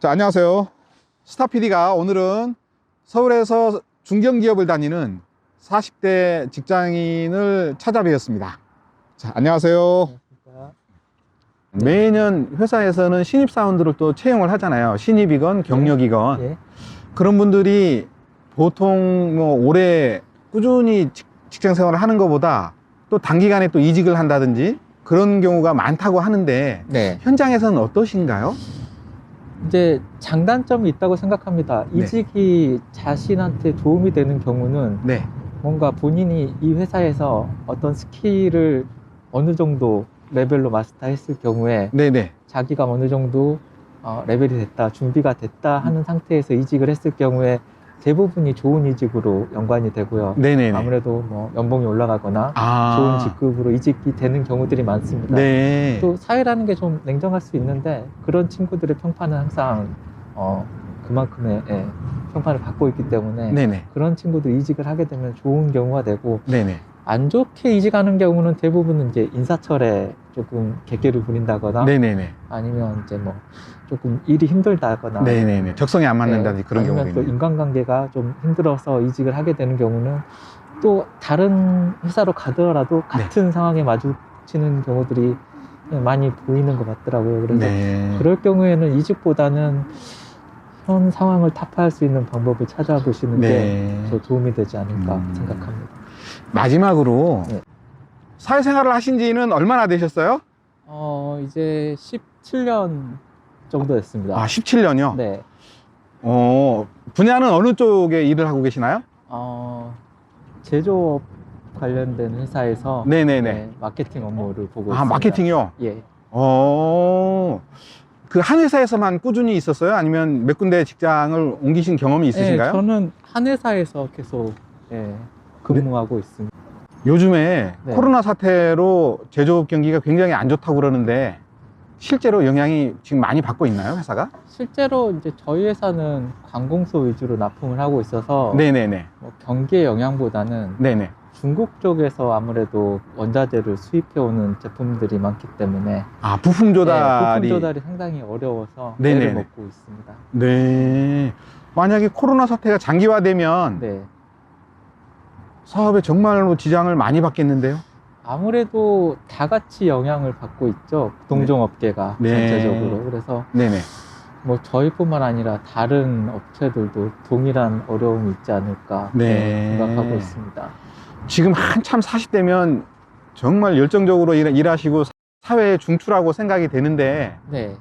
자, 안녕하세요. 스타PD가 오늘은 서울에서 중견기업을 다니는 40대 직장인을 찾아뵈었습니다. 자, 안녕하세요. 매년 회사에서는 신입사원들을 또 채용을 하잖아요. 신입이건 경력이건. 예. 그런 분들이 보통 뭐 오래 꾸준히 직장 생활을 하는 것보다 또 단기간에 또 이직을 한다든지 그런 경우가 많다고 하는데 네. 현장에서는 어떠신가요? 이제 장단점이 있다고 생각합니다. 네. 이직이 자신한테 도움이 되는 경우는 네. 뭔가 본인이 이 회사에서 어떤 스킬을 어느 정도 레벨로 마스터했을 경우에 네네. 자기가 어느 정도 레벨이 됐다, 준비가 됐다 하는 상태에서 이직을 했을 경우에 대부분이 좋은 이직으로 연관이 되고요. 네네네. 아무래도 뭐 연봉이 올라가거나 아. 좋은 직급으로 이직이 되는 경우들이 많습니다. 네. 또 사회라는 게 좀 냉정할 수 있는데 그런 친구들의 평판은 항상 그만큼의 평판을 받고 있기 때문에 네네. 그런 친구들 이직을 하게 되면 좋은 경우가 되고, 네네. 안 좋게 이직하는 경우는 대부분은 이제 인사철에 조금 개개를 부린다거나 네네네. 아니면 이제 뭐 조금 일이 힘들다거나 네네네. 적성에 안 맞는다든지 그런 아니면 경우가 또 있네요. 인간관계가 좀 힘들어서 이직을 하게 되는 경우는 또 다른 회사로 가더라도 같은 상황에 마주치는 경우들이 많이 보이는 것 같더라고요. 그래서 네. 그럴 경우에는 이직보다는 현 상황을 타파할 수 있는 방법을 찾아보시는 네. 게 더 도움이 되지 않을까 생각합니다. 마지막으로 네. 사회생활을 하신 지는 얼마나 되셨어요? 이제 17년 정도 됐습니다. 아, 17년이요? 네. 분야는 어느 쪽에 일을 하고 계시나요? 제조업 관련된 회사에서 네네네. 마케팅 업무를 보고 아, 있습니다. 마케팅이요? 예. 그 한 회사에서만 꾸준히 있었어요? 아니면 몇 군데 직장을 옮기신 경험이 있으신가요? 저는 한 회사에서 계속 근무하고 있습니다. 요즘에 네. 코로나 사태로 제조업 경기가 굉장히 안 좋다고 그러는데 실제로 영향이 지금 많이 받고 있나요, 회사가? 실제로 이제 저희 회사는 관공서 위주로 납품을 하고 있어서 네네네. 뭐 경기의 영향보다는 네네. 중국 쪽에서 아무래도 원자재를 수입해 오는 제품들이 많기 때문에 아, 부품 조달이. 부품 조달이 상당히 어려워서 네네네. 애를 먹고 있습니다. 네. 만약에 코로나 사태가 장기화되면 네. 사업에 정말로 지장을 많이 받겠는데요? 아무래도 다 같이 영향을 받고 있죠. 동종업계가 네. 전체적으로. 그래서 네네. 뭐 저희뿐만 아니라 다른 업체들도 동일한 어려움이 있지 않을까 네. 생각하고 있습니다. 지금 한참 40대면 정말 열정적으로 일하시고 사회에 중출하고 생각이 되는데 네.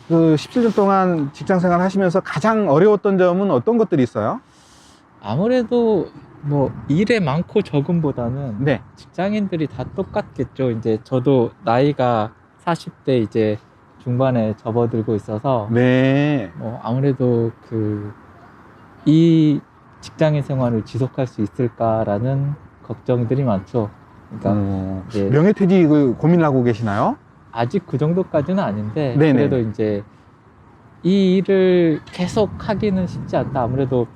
그 17년 동안 직장 생활 하시면서 가장 어려웠던 점은 어떤 것들이 있어요? 아무래도 뭐 일의 많고 적음보다는 네. 직장인들이 다 똑같겠죠. 이제 저도 나이가 40대 이제 중반에 접어들고 있어서 네. 뭐 아무래도 이 직장인 생활을 지속할 수 있을까라는 걱정들이 많죠. 그러니까 이제 명예퇴직을 고민을 하고 계시나요? 아직 그 정도까지는 아닌데 네네. 그래도 이제 이 일을 계속 하기는 쉽지 않다. 아무래도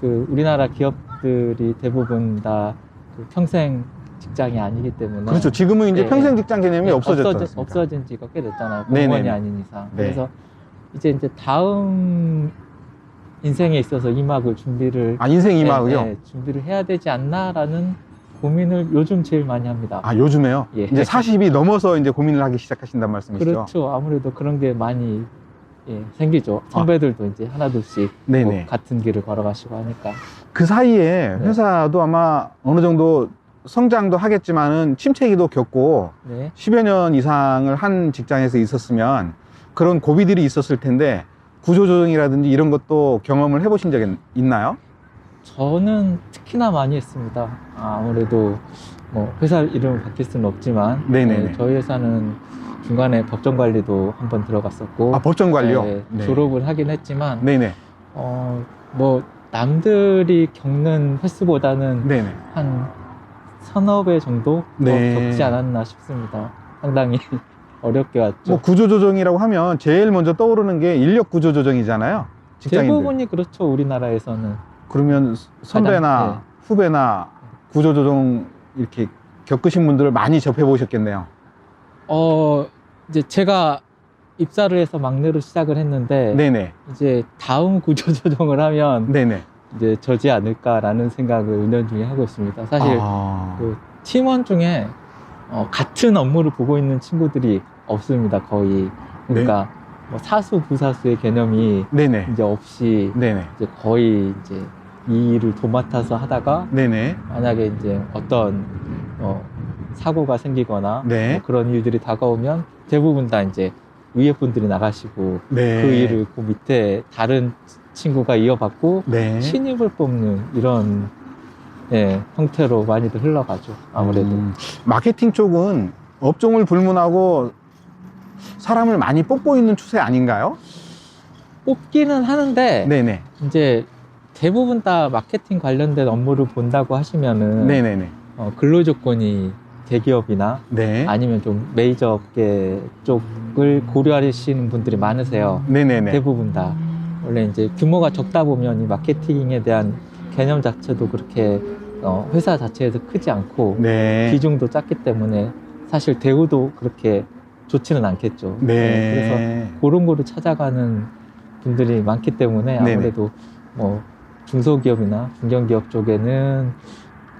우리나라 기업들이 대부분 다 평생 직장이 아니기 때문에. 그렇죠. 지금은 이제 네. 평생 직장 개념이 없어졌지 않습니까? 없어진 지가 꽤 됐잖아요. 네네네. 공무원이 아닌 이상. 네. 그래서 이제 다음 인생에 있어서 이막을 준비를 인생 이막을요? 준비를 해야 되지 않나라는 고민을 요즘 제일 많이 합니다. 요즘에요? 예. 이제 40이 넘어서 이제 고민을 하기 시작하신단 말씀이시죠? 그렇죠. 아무래도 그런 게 많이 생기죠. 선배들도 이제 하나둘씩 네네. 뭐 같은 길을 걸어가시고 하니까. 그 사이에 네. 회사도 아마 어느 정도 성장도 하겠지만은 침체기도 겪고 네. 10여 년 이상을 한 직장에서 있었으면 그런 고비들이 있었을 텐데 구조조정이라든지 이런 것도 경험을 해보신 적이 있나요? 저는 특히나 많이 했습니다. 아무래도 뭐 회사 이름을 바뀔 수는 없지만 네네네. 저희 회사는 중간에 법정 관리도 한번 들어갔었고 법정 관리요? 네. 졸업을 하긴 했지만 네네. 뭐 남들이 겪는 횟수보다는 네네. 한 서너 배 정도 더 겪지 않았나 싶습니다. 상당히 어렵게 왔죠. 뭐 구조조정이라고 하면 제일 먼저 떠오르는 게 인력 구조조정이잖아요. 직장인들. 대부분이 그렇죠. 우리나라에서는. 그러면 선배나 후배나 구조조정 이렇게 겪으신 분들을 많이 접해 보셨겠네요. 이제 제가 입사를 해서 막내로 시작을 했는데 네네. 이제 다음 구조 조정을 하면 네네. 이제 저지 않을까라는 생각을 은연중에 하고 있습니다. 사실 아. 그 팀원 중에 같은 업무를 보고 있는 친구들이 없습니다. 거의. 그러니까 뭐 사수 부사수의 개념이 네네. 이제 없이 네네. 이제 거의 이제 이 일을 도맡아서 하다가 네네. 만약에 이제 어떤 사고가 생기거나 네. 뭐 그런 일들이 다가오면 대부분 다 이제 위에 분들이 나가시고 네. 그 일을 그 밑에 다른 친구가 이어받고 네. 신입을 뽑는 이런 형태로 많이들 흘러가죠. 아무래도. 마케팅 쪽은 업종을 불문하고 사람을 많이 뽑고 있는 추세 아닌가요? 뽑기는 하는데 네네. 이제 대부분 다 마케팅 관련된 업무를 본다고 하시면은 네네네. 근로 조건이 대기업이나 네. 아니면 좀 메이저 업계 쪽을 고려하시는 분들이 많으세요. 네네네. 대부분 다. 원래 이제 규모가 적다 보면 이 마케팅에 대한 개념 자체도 그렇게 회사 자체에서 크지 않고 네. 비중도 작기 때문에 사실 대우도 그렇게 좋지는 않겠죠. 네. 그래서 그런 거를 찾아가는 분들이 많기 때문에 네네. 아무래도 뭐 중소기업이나 중견기업 쪽에는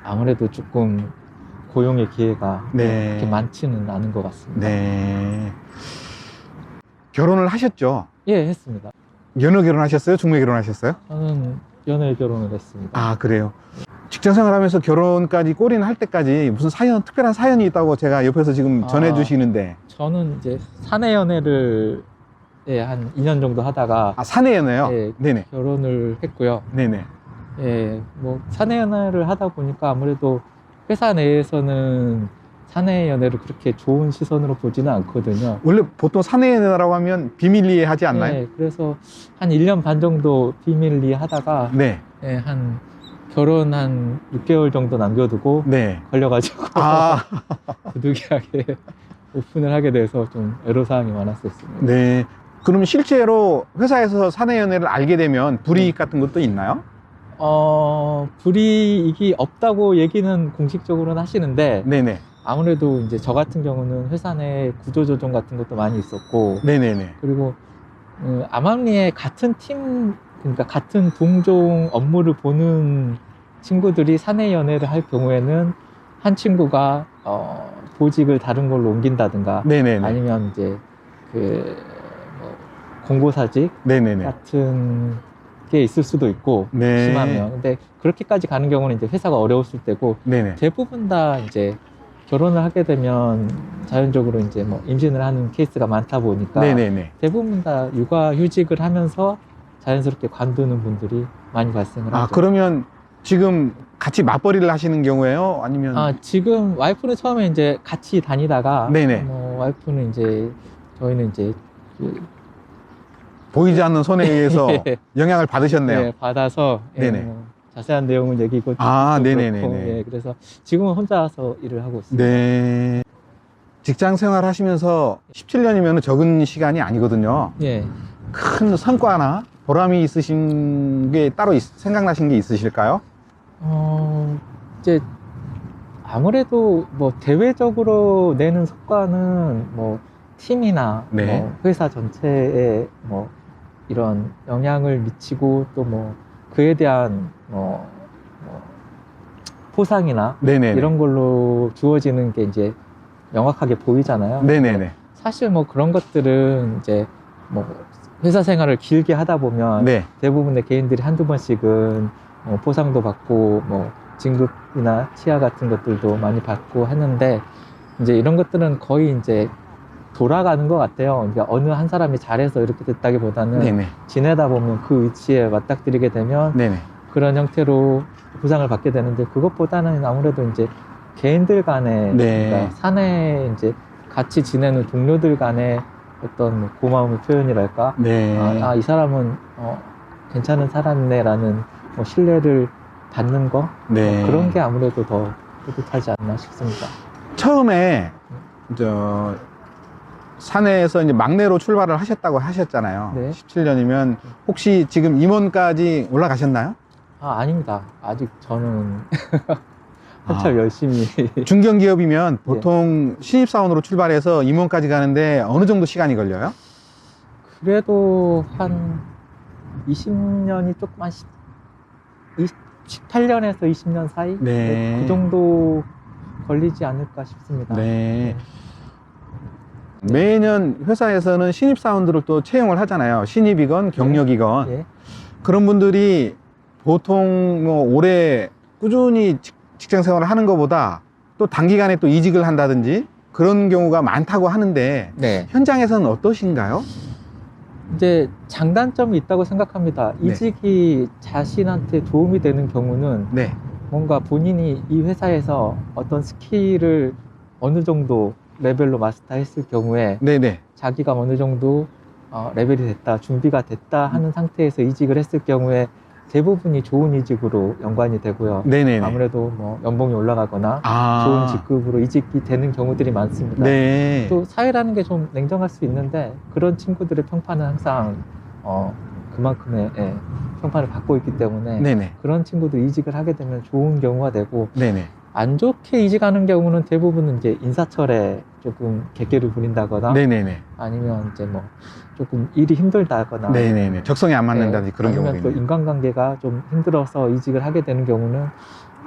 아무래도 조금 고용의 기회가 네. 그렇게 많지는 않은 것 같습니다. 네. 결혼을 하셨죠? 예, 했습니다. 연애 결혼하셨어요? 중매 결혼하셨어요? 저는 연애 결혼을 했습니다. 아, 그래요. 직장 생활하면서 결혼까지 꼬리는 할 때까지 무슨 특별한 사연이 있다고 제가 옆에서 지금 전해주시는데. 저는 이제 사내 연애를 한 2년 정도 하다가 사내 연애요? 예, 네네. 결혼을 했고요. 네네. 예, 뭐 사내 연애를 하다 보니까 아무래도 회사 내에서는 사내 연애를 그렇게 좋은 시선으로 보지는 않거든요. 원래 보통 사내 연애라고 하면 비밀리에 하지 않나요? 예, 그래서 한 1년 반 정도 비밀리 하다가 네. 예, 한 결혼 한 6개월 정도 남겨두고 네. 걸려가지고 아, 부득이하게 오픈을 하게 돼서 좀 애로사항이 많았었습니다. 네. 그럼 실제로 회사에서 사내 연애를 알게 되면 불이익 같은 것도 있나요? 불이익이 없다고 얘기는 공식적으로는 하시는데 네네. 아무래도 이제 저 같은 경우는 회사 내 구조조정 같은 것도 많이 있었고 네네네. 그리고 암암리에 같은 팀, 그러니까 같은 동종 업무를 보는 친구들이 사내 연애를 할 경우에는 한 친구가 보직을 다른 걸로 옮긴다든가 네네네. 아니면 이제 뭐 공고사직 네네네. 같은 게 있을 수도 있고 네. 심하면 근데 그렇게까지 가는 경우는 이제 회사가 어려웠을 때고 네네. 대부분 다 이제 결혼을 하게 되면 자연적으로 이제 뭐 임신을 하는 케이스가 많다 보니까 네네네. 대부분 다 육아휴직을 하면서 자연스럽게 관두는 분들이 많이 발생을 하죠. 그러면 지금 같이 맞벌이를 하시는 경우에요? 아니면? 지금 와이프는 처음에 이제 같이 다니다가 네네. 와이프는 이제 저희는 이제 보이지 않는 손에 의해서 영향을 받으셨네요. 네, 받아서 네네. 뭐 자세한 내용은 얘기고 네네네네. 그래서 지금은 혼자서 일을 하고 있습니다. 네. 직장 생활 하시면서 17년이면 적은 시간이 아니거든요. 예. 큰 성과나 보람이 있으신 게 따로 생각나신 게 있으실까요? 이제 아무래도 뭐 대외적으로 내는 성과는 뭐 팀이나 네. 뭐 회사 전체에 뭐 이런 영향을 미치고 또 뭐 그에 대한 뭐 포상이나 네네네. 이런 걸로 주어지는 게 이제 명확하게 보이잖아요. 네네네. 사실 뭐 그런 것들은 이제 뭐 회사 생활을 길게 하다 보면 네. 대부분의 개인들이 한두 번씩은 포상도 받고 뭐 진급이나 치아 같은 것들도 많이 받고 했는데 이제 이런 것들은 거의 이제 돌아가는 것 같아요. 그러니까 어느 한 사람이 잘해서 이렇게 됐다기보다는 네네. 지내다 보면 그 위치에 맞닥뜨리게 되면 네네. 그런 형태로 보상을 받게 되는데 그것보다는 아무래도 이제 개인들 간에 네. 그러니까 사내에 이제 같이 지내는 동료들 간의 어떤 고마움의 표현이랄까 네. 이 사람은 괜찮은 사람이네라는 뭐 신뢰를 받는 거 네. 그런 게 아무래도 더 뿌듯하지 않나 싶습니다. 처음에 사내에서 이제 막내로 출발을 하셨다고 하셨잖아요. 네. 17년이면 혹시 지금 임원까지 올라가셨나요? 아닙니다. 아직 저는 한참 열심히 중견기업이면 보통 신입사원으로 출발해서 임원까지 가는데 어느 정도 시간이 걸려요? 그래도 한 20년이 조금 한 18년에서 20년 사이? 네. 그 정도 걸리지 않을까 싶습니다. 네. 매년 회사에서는 신입사원들을 또 채용을 하잖아요. 신입이건 경력이건. 예. 그런 분들이 보통 뭐 오래 꾸준히 직장 생활을 하는 것보다 또 단기간에 또 이직을 한다든지 그런 경우가 많다고 하는데 네. 현장에서는 어떠신가요? 이제 장단점이 있다고 생각합니다. 네. 이직이 자신한테 도움이 되는 경우는 네. 뭔가 본인이 이 회사에서 어떤 스킬을 어느 정도 레벨로 마스터했을 경우에 네네. 자기가 어느 정도 레벨이 됐다, 준비가 됐다 하는 상태에서 이직을 했을 경우에 대부분이 좋은 이직으로 연관이 되고요. 네네네. 아무래도 뭐 연봉이 올라가거나 아. 좋은 직급으로 이직이 되는 경우들이 많습니다. 네. 또 사회라는 게 좀 냉정할 수 있는데 그런 친구들의 평판은 항상 그만큼의 평판을 받고 있기 때문에 네네. 그런 친구들 이직을 하게 되면 좋은 경우가 되고 네네. 안 좋게 이직하는 경우는 대부분은 이제 인사철에 조금 객기를 부린다거나 네네네. 아니면 이제 뭐 조금 일이 힘들다거나 네네네. 적성이 안 맞는다든지 그런 아니면 경우도 또 있네요. 인간관계가 좀 힘들어서 이직을 하게 되는 경우는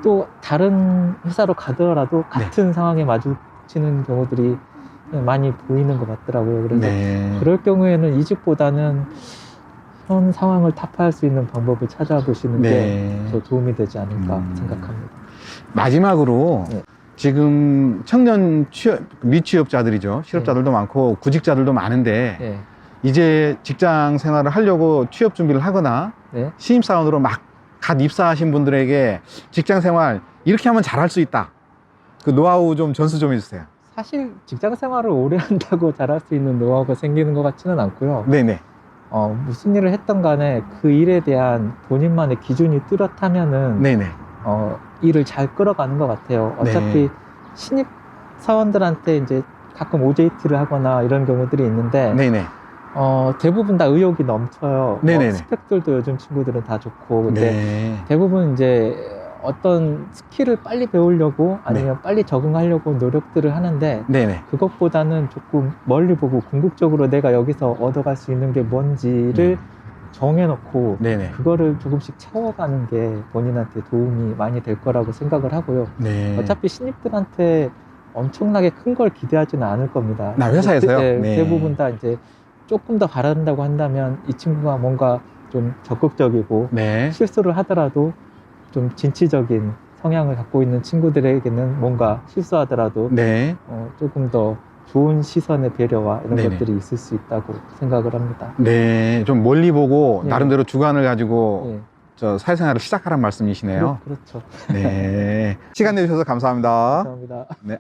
또 다른 회사로 가더라도 같은 상황에 마주치는 경우들이 많이 보이는 것 같더라고요. 그래서 네. 그럴 경우에는 이직보다는 현 상황을 타파할 수 있는 방법을 찾아보시는 게 네. 더 도움이 되지 않을까 음. 생각합니다. 마지막으로 네. 지금 청년 미취업자들이죠. 실업자들도 많고 구직자들도 많은데 네. 이제 직장 생활을 하려고 취업 준비를 하거나 네. 신입사원으로 막 갓 입사하신 분들에게 직장 생활 이렇게 하면 잘할 수 있다. 그 노하우 좀 전수 좀 해주세요. 사실 직장 생활을 오래 한다고 잘할 수 있는 노하우가 생기는 것 같지는 않고요. 네네. 무슨 일을 했던 간에 그 일에 대한 본인만의 기준이 뚜렷하면은 네네. 일을 잘 끌어가는 것 같아요. 어차피 네. 신입 사원들한테 이제 가끔 OJT를 하거나 이런 경우들이 있는데 네네. 대부분 다 의욕이 넘쳐요. 네네네. 스펙들도 요즘 친구들은 다 좋고 근데 네. 대부분 이제 어떤 스킬을 빨리 배우려고 아니면 빨리 적응하려고 노력들을 하는데 네네. 그것보다는 조금 멀리 보고 궁극적으로 내가 여기서 얻어갈 수 있는 게 뭔지를 정해놓고 네네. 그거를 조금씩 채워가는 게 본인한테 도움이 많이 될 거라고 생각을 하고요. 네. 어차피 신입들한테 엄청나게 큰 걸 기대하지는 않을 겁니다. 나 회사에서요? 네. 대부분 다 이제 조금 더 바란다고 한다면 이 친구가 뭔가 좀 적극적이고 네. 실수를 하더라도 좀 진취적인 성향을 갖고 있는 친구들에게는 뭔가 실수하더라도 네. 조금 더 좋은 시선의 배려와 이런 네네. 것들이 있을 수 있다고 생각을 합니다. 네. 좀 멀리 보고 네. 나름대로 주관을 가지고 예. 저 사회생활을 시작하라는 말씀이시네요. 그렇죠. 네. 시간 내주셔서 감사합니다. 감사합니다. 네.